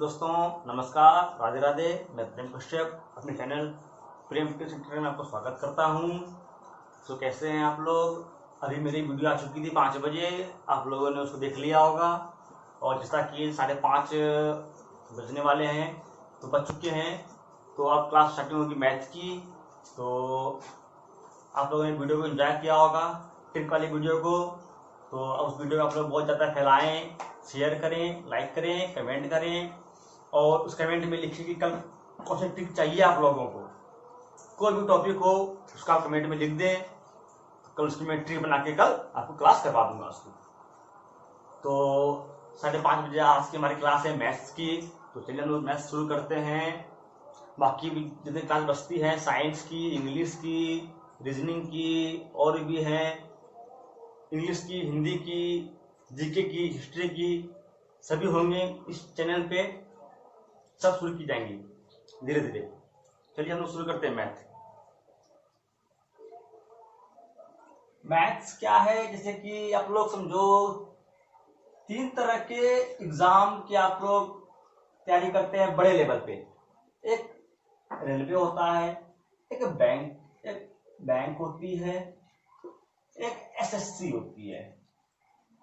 दोस्तों, नमस्कार, राधे राधे। मैं प्रेम कश्यप अपने चैनल प्रेम सेंटर में आपको स्वागत करता हूं। तो कैसे हैं आप लोग? अभी मेरी वीडियो आ चुकी थी 5 बजे, आप लोगों ने उसको देख लिया होगा। और जैसा कि 5:30 बजने वाले हैं, तो बज चुके हैं, तो अब क्लास स्टार्टिंग होगी मैथ की। तो आप लोगों ने वीडियो को एंजॉय किया होगा, ट्रिक वाली वीडियो को। तो उस वीडियो को आप लोग बहुत ज़्यादा फैलाएं, शेयर करें, लाइक करें, कमेंट करें। और उस कमेंट में लिखिए कि कल कौन सी ट्रिक चाहिए आप लोगों को। कोई भी टॉपिक हो उसका आप कमेंट में लिख दें, कल उसकी मैं ट्रिक बना के कल आपको क्लास करवा दूंगा उसकी। तो 5:30 बजे आज की हमारी क्लास है मैथ्स की। तो चलिए हम लोग मैथ्स शुरू करते हैं। बाकी भी जितनी क्लास बचती है, साइंस की, इंग्लिश की, रीजनिंग की, और भी है, इंग्लिश की, हिंदी की, जीके की, हिस्ट्री की, सभी होंगे इस चैनल पे। सब शुरू की जाएंगी धीरे धीरे। चलिए हम लोग शुरू करते हैं मैथ्स क्या है। जैसे कि आप लोग समझो 3 तरह के एग्जाम की आप लोग तैयारी करते हैं बड़े लेवल पे। एक रेलवे होता है, एक बैंक होती है, एक एसएससी होती है,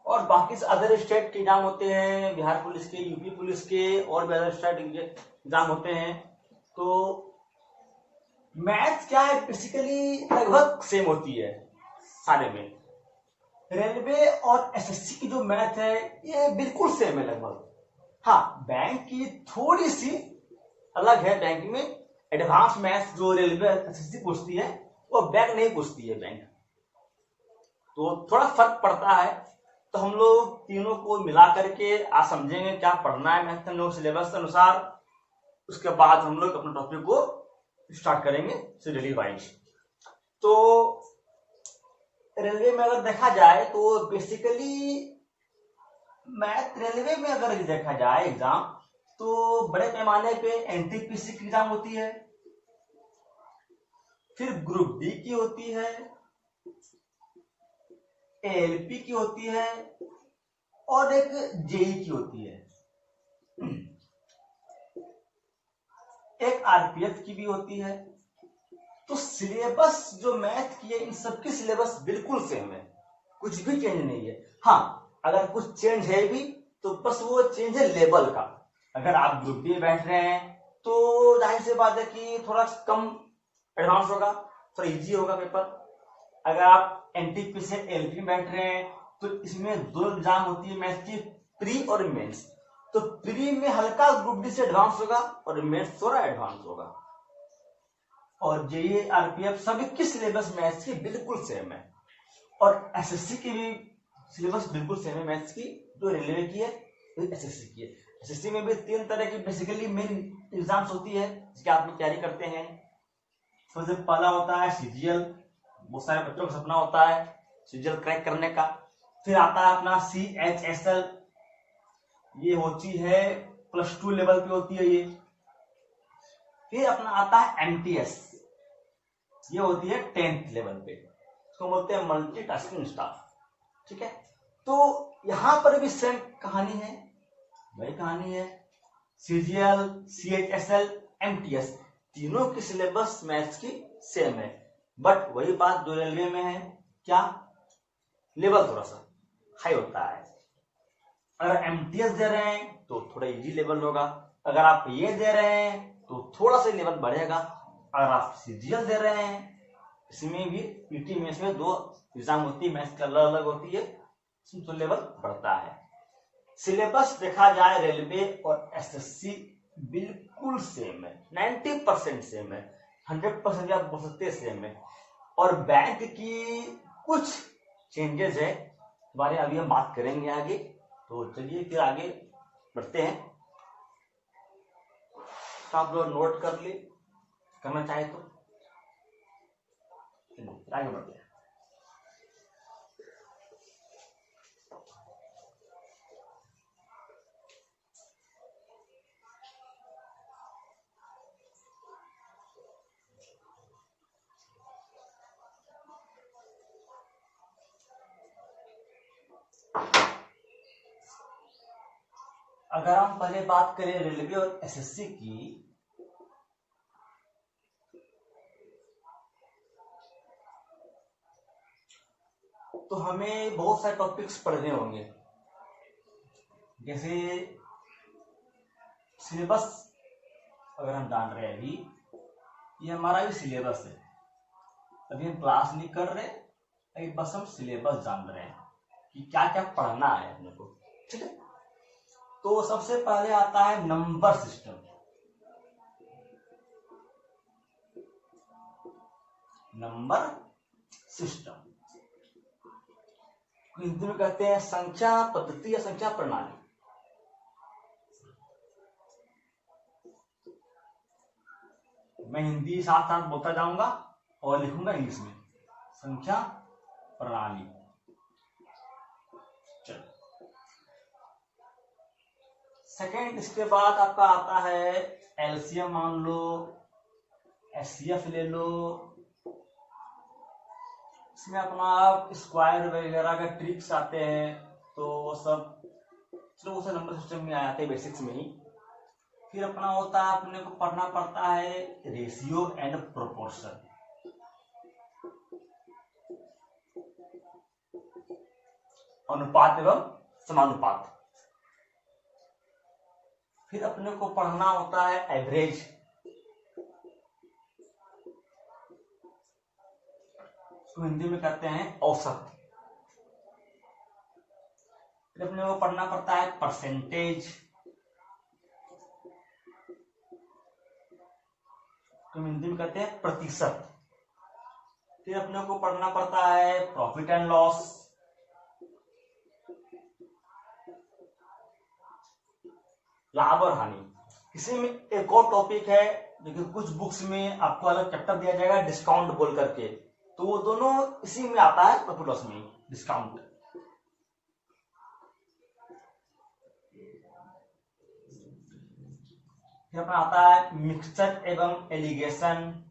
और बाकी अदर स्टेट के एग्जाम होते हैं, बिहार पुलिस के, यूपी पुलिस के, और भी अदर स्टेट एग्जाम होते हैं। तो मैथ क्या है, बेसिकली लगभग सेम होती है सारे में। रेलवे और एसएससी की जो मैथ है ये बिल्कुल सेम है लगभग। हाँ, बैंक की थोड़ी सी अलग है। बैंक में एडवांस मैथ जो रेलवे एसएससी पूछती है वो बैंक नहीं पूछती है। बैंक तो थोड़ा फर्क पड़ता है। तो हम लोग तीनों को मिला करके आज समझेंगे क्या पढ़ना है मैथ में सिलेबस के अनुसार। उसके बाद हम लोग अपने टॉपिक को स्टार्ट करेंगे सीरियली वाइज। तो रेलवे में अगर देखा जाए तो बेसिकली मैथ रेलवे में अगर देखा जाए एग्जाम, तो बड़े पैमाने पे एनटीपीसी की एग्जाम होती है, फिर ग्रुप डी की होती है, एएलपी की होती है, और एक जेई की होती है, एक आरपीएफ की भी होती है। तो सिलेबस जो मैथ की है, इन सबकी सिलेबस बिल्कुल सेम है, कुछ भी चेंज नहीं है। हाँ, अगर कुछ चेंज है भी तो बस वो चेंज है लेवल का। अगर आप ग्रुप डी में बैठ रहे हैं तो जाहिर सी बात है कि थोड़ा कम एडवांस होगा, थोड़ा इजी होगा पेपर। अगर आप एनटीपी से एलपी में बैठ रहे हैं तो इसमें 2 एग्जाम होती है मैथ की, प्री और मेंस। तो प्री में हल्का ग्रुप डी से एडवांस होगा और मेंस थोड़ा एडवांस होगा। और जेईई आरपीएफ सभी की सिलेबस मैथ्स की बिल्कुल सेम है। और एसएससी की भी सिलेबस बिल्कुल सेम है मैथ्स की, जो रेलवे की है एसएससी की है। एसएससी में भी 3 तरह की बेसिकली मेन एग्जाम्स होती है जिसकी आप लोग तैयारी करते हैं। सबसे पहला होता है सीजीएल, बहुत सारे बच्चों का सपना होता है सीजीएल क्रैक करने का। फिर आता है अपना सीएचएसएल, ये होती है +2 लेवल पे होती है ये। फिर अपना आता है एमटीएस, ये होती है 10th लेवल पे, इसको बोलते हैं मल्टीटास्किंग स्टाफ। ठीक है, तो यहां पर भी सेम कहानी है, वही कहानी है। सीजीएल, सीएचएसएल, एमटीएस तीनों की सिलेबस मैथ्स की सेम है। बट वही बात जो रेलवे में है, क्या लेवल थोड़ा सा हाई होता है। अगर एमटीएस दे रहे हैं तो थोड़ा इजी लेवल होगा, अगर आप ये दे रहे हैं तो थोड़ा सा लेवल बढ़ेगा। अगर आप सीजीएल दे रहे हैं, इसमें भी पीटी में इसमें 2 एग्जाम होती है, मैथ्स की अलग अलग होती है, इसमें तो लेवल बढ़ता है। सिलेबस देखा जाए रेलवे और एसएससी बिल्कुल सेम है, 90% सेम है, 100% आप बोल सकते सेम है। और बैंक की कुछ चेंजेस है, बारे अभी हम बात करेंगे आगे। तो चलिए फिर आगे बढ़ते हैं। तो आप लोग नोट कर ले, करना चाहे तो आगे बढ़ते हैं। अगर हम पहले बात करें रेलवे और एसएससी की, तो हमें बहुत सारे टॉपिक्स पढ़ने होंगे। जैसे सिलेबस अगर हम जान रहे हैं, अभी ये हमारा भी सिलेबस है, अभी हम क्लास नहीं कर रहे, अभी बस हम सिलेबस जान रहे हैं कि क्या क्या पढ़ना है अपने को, ठीक है। तो सबसे पहले आता है number system. Number system Hindi में कहते हैं संख्या पद्धति या संख्या प्रणाली। मैं हिंदी साथ साथ बोलता जाऊंगा और लिखूंगा इंग्लिश में, संख्या प्रणाली। चलो, सेकेंड, इसके बाद आपका आता है एलसीएम मान लो, एचसीएफ ले लो, इसमें अपना स्क्वायर वगैरह का ट्रिक्स आते हैं, तो वो सब चलो वो सब नंबर सिस्टम में आते हैं बेसिक्स में ही। फिर अपना होता है, अपने को पढ़ना पड़ता है रेशियो एंड प्रोपोर्शन। अनुपात एवं समानुपात। फिर अपने को पढ़ना होता है एवरेज, तो हिंदी में कहते हैं औसत। फिर अपने को पढ़ना पड़ता है परसेंटेज, तो हिंदी में कहते हैं प्रतिशत। फिर अपने को पढ़ना पड़ता है प्रॉफिट एंड लॉस, लाभ और हानि। इसी में एक और टॉपिक है जो कि कुछ बुक्स में आपको अलग चैप्टर दिया जाएगा, डिस्काउंट बोल करके, तो वो दोनों इसी में आता है, प्रॉफिट लॉस में डिस्काउंट। फिर अपना आता है मिक्सचर एवं एलिगेशन,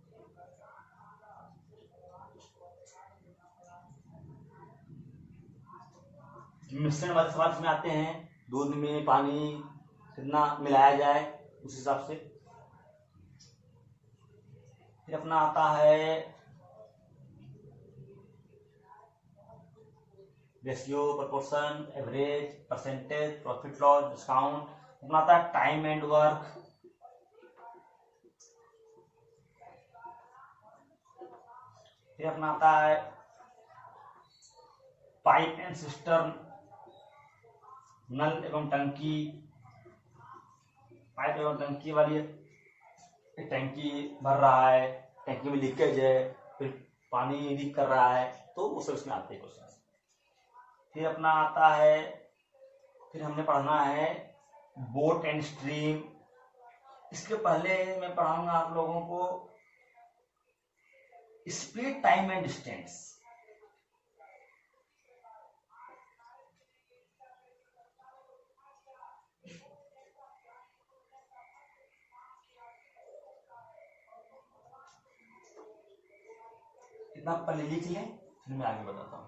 मिश्रण वाले सवाल इसमें आते हैं, दूध में पानी कितना मिलाया जाए उस हिसाब से। फिर अपना आता है ratio, proportion, average, percentage, profit loss, discount. अपना आता है टाइम एंड वर्क। फिर अपना आता है पाइप एंड सिस्टर्न, नल एवं टंकी। पाइप एवं टंकी वाली, टंकी भर रहा है, टंकी में लीकेज है, फिर पानी लीक कर रहा है, तो वो सब इसमें आते हैं क्वेश्चन। फिर अपना आता है, फिर हमने पढ़ना है बोट एंड स्ट्रीम। इसके पहले मैं पढ़ाऊंगा आप लोगों को स्पीड, टाइम एंड डिस्टेंस। इतना पहले लिख लें, फिर मैं आगे बताता हूं।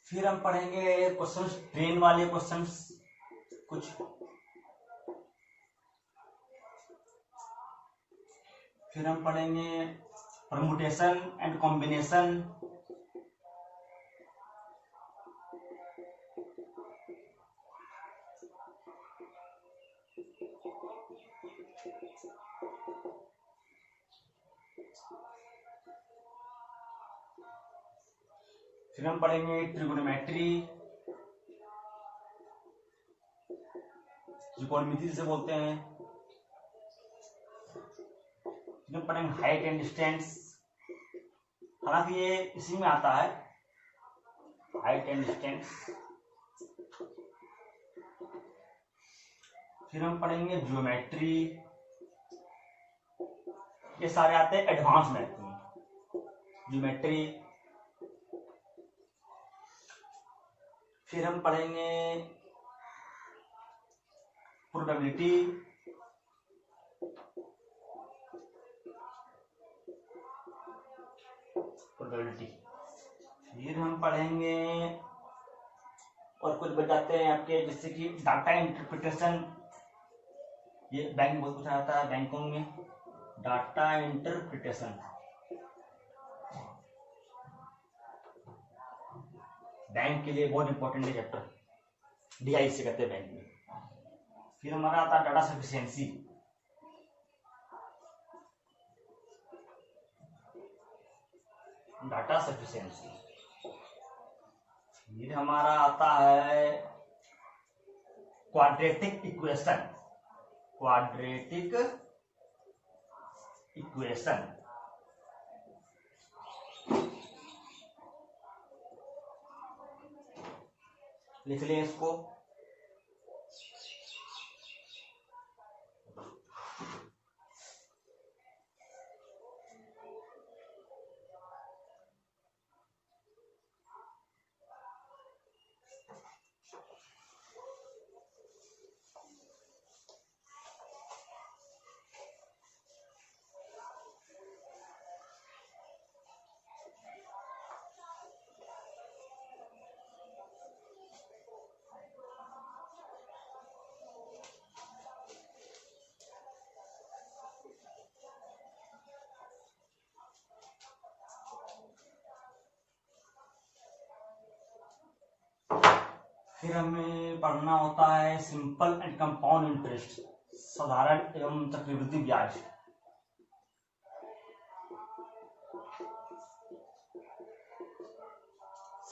फिर हम पढ़ेंगे क्वेश्चंस, ट्रेन वाले क्वेश्चंस कुछ। फिर हम पढ़ेंगे परमुटेशन एंड कॉम्बिनेशन। फिर हम पढ़ेंगे ट्रिगोनोमेट्री, त्रिकोणमिति जिसे बोलते हैं। फिर हम पढ़ेंगे हाइट एंड डिस्टेंस, हालांकि ये इसी में आता है, हाइट एंड डिस्टेंस। फिर हम पढ़ेंगे ज्योमेट्री, ये सारे आते हैं एडवांस मैथ में, ज्योमेट्री। फिर हम पढ़ेंगे प्रोबेबिलिटी, फिर हम पढ़ेंगे और कुछ बच जाते हैं आपके, जैसे कि डाटा इंटरप्रिटेशन, ये बैंक में बहुत कुछ आता है, बैंकों में डाटा इंटरप्रिटेशन, बैंक के लिए बहुत इंपॉर्टेंट है चैप्टर, डीआई से कहते हैं बैंक में। फिर हमारा आता है डाटा सफिशिएंसी, डाटा सफिशिएंसी। फिर हमारा आता है क्वाड्रेटिक इक्वेशन, क्वाड्रेटिक इक्वेशन। लिख लें इसको। फिर हमें पढ़ना होता है सिंपल एंड कंपाउंड इंटरेस्ट, साधारण एवं चक्रवृद्धि ब्याज।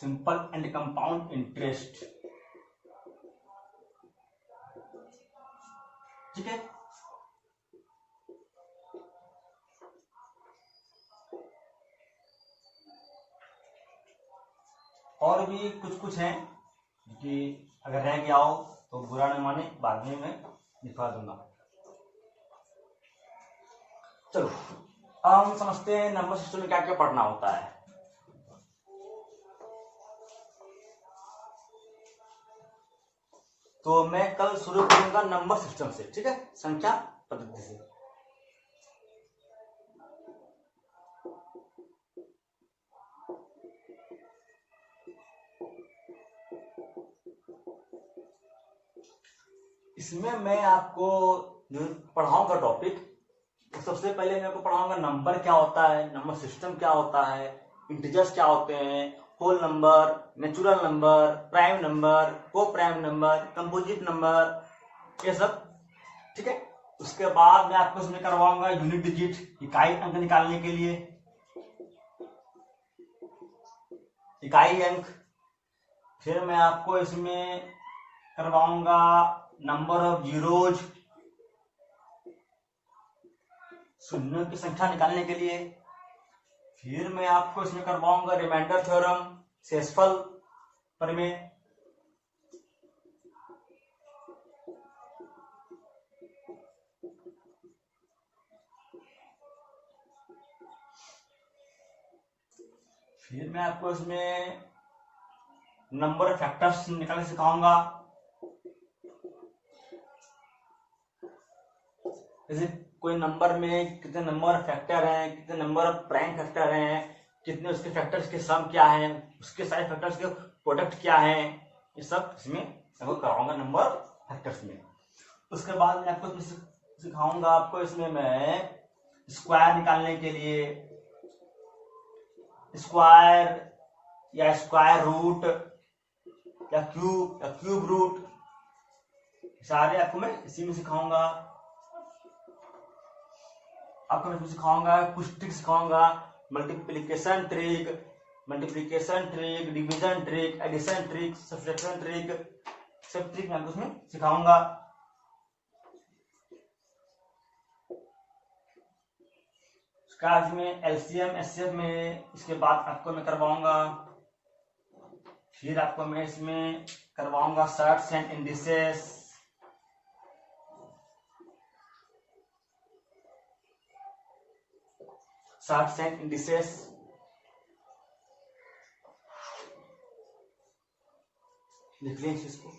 सिंपल एंड कंपाउंड इंटरेस्ट, ठीक है। और भी कुछ कुछ हैं कि अगर रह गया हो तो बुरा न माने, बाद में मैं लिखवा दूंगा। चलो अब हम समझते हैं नंबर सिस्टम में क्या क्या पढ़ना होता है। तो मैं कल शुरू करूंगा नंबर सिस्टम से, ठीक है, संख्या पद्धति से। इसमें मैं आपको जो पढ़ाऊंगा टॉपिक, सबसे पहले मैं आपको पढ़ाऊंगा नंबर क्या होता है, नंबर सिस्टम क्या होता है, इंटीजर्स क्या होते हैं, whole number, natural number, prime number, co prime number, composite number, ये सब, ठीक है। उसके बाद मैं आपको इसमें करवाऊंगा यूनिट डिजिट, इकाई अंक निकालने के लिए, इकाई अंक। फिर मैं आपको इसमें करवाऊंगा नंबर ऑफ जीरोज, शून्यों की संख्या निकालने के लिए। फिर मैं आपको इसमें करवाऊंगा रिमाइंडर थ्योरम, शेषफल प्रमेय। फिर मैं आपको इसमें नंबर फैक्टर्स निकालने सिखाऊंगा, जैसे कोई नंबर में कितने नंबर फैक्टर हैं, कितने नंबर ऑफ प्राइम फैक्टर हैं, कितने उसके फैक्टर्स के सम क्या हैं, उसके सारे फैक्टर्स के प्रोडक्ट क्या हैं, ये सब इसमें आपको कराऊंगा नंबर फैक्टर्स में। उसके बाद मैं आपको सिखाऊंगा आपको इसमें मैं स्क्वायर निकालने के लिए, स्क्वायर या स्क्वायर रूट या क्यूब रूट, सारे आपको मैं इसी में सिखाऊंगा। आपको मैं सिखाऊंगा कुछ ट्रिक सिखाऊंगा, multiplication trick, multiplication trick, division trick, addition trick, subtraction trick, सब ट्रिक मैं आपको उसमें सिखाऊंगा। में एलसीएम एचसीएफ में इसके बाद आपको मैं करवाऊंगा, फिर आपको मैं इसमें करवाऊंगा shorts and indices, shorts and indices, लिख लीजिए इसको।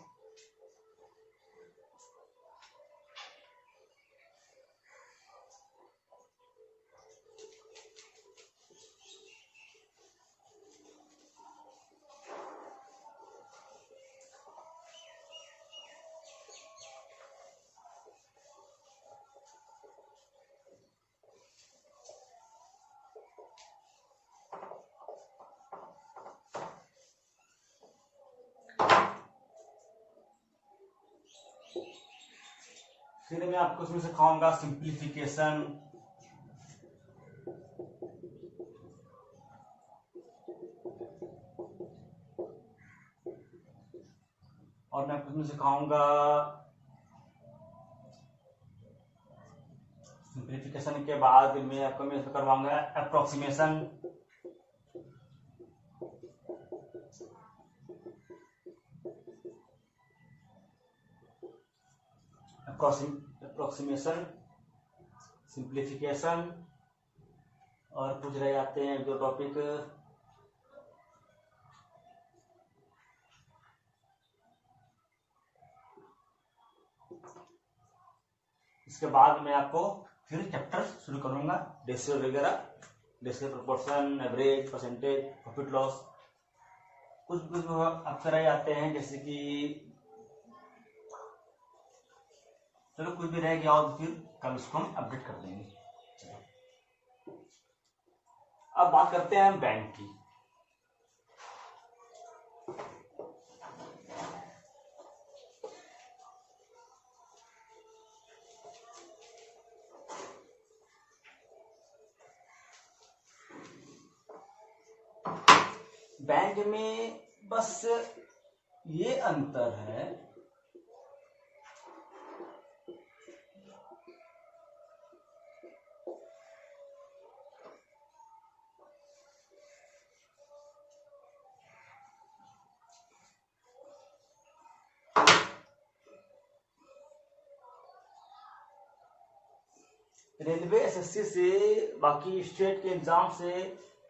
फिर मैं आपको उसमें सिखाऊंगा सिंप्लीफिकेशन, और मैं आपको उसमें सिखाऊंगा सिंप्लीफिकेशन के बाद मैं आपको मैं करवाऊंगा अप्रोक्सीमेशन, अप्रोक्सीमेशन, सिंप्लीफिकेशन, और कुछ रह जाते हैं जो टॉपिक। इसके बाद मैं आपको फिर चैप्टर शुरू करूंगा, रेशियो वगैरह, ratio, proportion, average, percentage, profit loss, कुछ आपके रह जाते हैं जैसे कि चलो कुछ भी रह गया हो तो फिर कल उसको हम अपडेट कर देंगे। अब बात करते हैं बैंक की। बैंक में बस ये अंतर है रेलवे एसएससी से बाकी स्टेट के एग्जाम से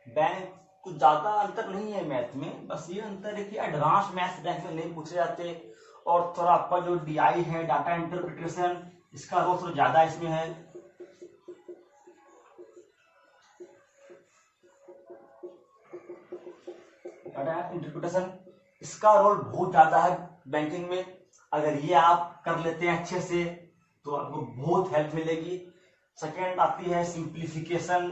बैंक कुछ ज्यादा अंतर नहीं है मैथ में, बस ये अंतर है कि एडवांस मैथ्स बैंक में नहीं पूछे जाते, और थोड़ा आपका जो डीआई है, डाटा इंटरप्रिटेशन, इसका रोल थोड़ा ज्यादा इसमें है। डाटा इंटरप्रिटेशन इसका रोल बहुत ज्यादा है बैंकिंग में। अगर ये आप कर लेते हैं अच्छे से तो आपको बहुत हेल्प मिलेगी। सेकेंड आती है सिंप्लीफिकेशन,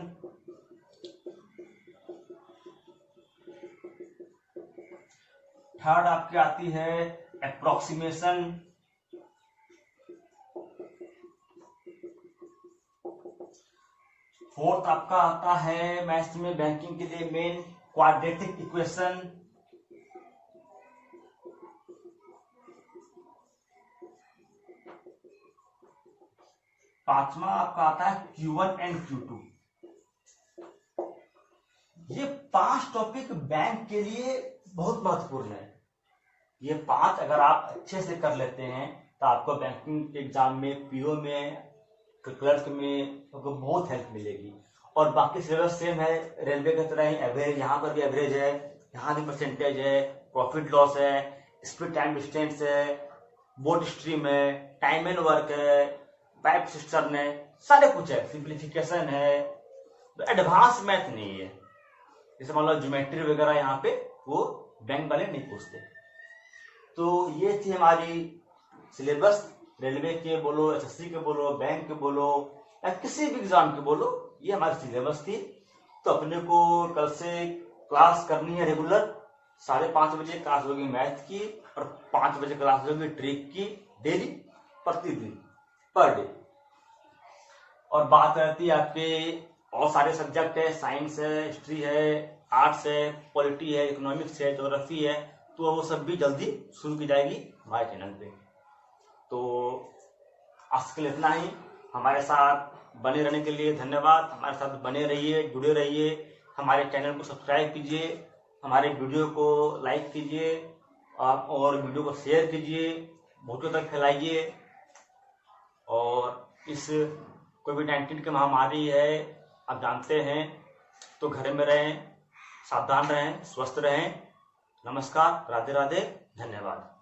थर्ड आपकी आती है अप्रोक्सीमेशन, फोर्थ आपका आता है मैथ्स में बैंकिंग के लिए मेन क्वाड्रेटिक इक्वेशन, पांचवा आपका आता है Q1 एंड Q2। ये 5 टॉपिक बैंक के लिए बहुत महत्वपूर्ण है। ये 5 अगर आप अच्छे से कर लेते हैं तो आपको बैंकिंग एग्जाम में, पीओ में, क्लर्क में आपको बहुत हेल्प मिलेगी। और बाकी सिलेबस सेम है रेलवे की तरह ही, एवरेज, यहाँ पर भी एवरेज है, यहाँ भी परसेंटेज है, प्रॉफिट लॉस है, स्पीड टाइम डिस्टेंस है, बोर्ड स्ट्रीम है, टाइम एंड वर्क है, पाइप सिस्टम है, सारे कुछ है, सिंप्लीफिकेशन है, तो एडवांस मैथ नहीं है। जैसे मान लो ज्योमेट्री वगैरह यहाँ पे वो बैंक वाले नहीं पूछते। तो ये थी हमारी सिलेबस, रेलवे के बोलो, एसएससी के बोलो, बैंक के बोलो, या किसी भी एग्जाम के बोलो, ये हमारी सिलेबस थी। तो अपने को कल से क्लास करनी है रेगुलर, 5:30 बजे क्लास होगी मैथ की, और 5 बजे क्लास होगी ट्रिक की, डेली, प्रतिदिन, पर डे। और बात रहती है आपके और सारे सब्जेक्ट है, साइंस है, हिस्ट्री है, आर्ट्स है, पॉलिटी है, इकोनॉमिक्स है, ज्योग्राफी है, तो वो सब भी जल्दी शुरू की जाएगी हमारे चैनल पे। तो आज के लिए इतना ही। हमारे साथ बने रहने के लिए धन्यवाद। हमारे साथ बने रहिए, जुड़े रहिए। हमारे चैनल को सब्सक्राइब कीजिए, हमारे वीडियो को लाइक कीजिए और वीडियो को शेयर कीजिए, बहुतों तक फैलाइए। और इस कोविड-19 की महामारी है, आप जानते हैं, तो घर में रहें, सावधान रहें, स्वस्थ रहें। नमस्कार, राधे राधे, धन्यवाद।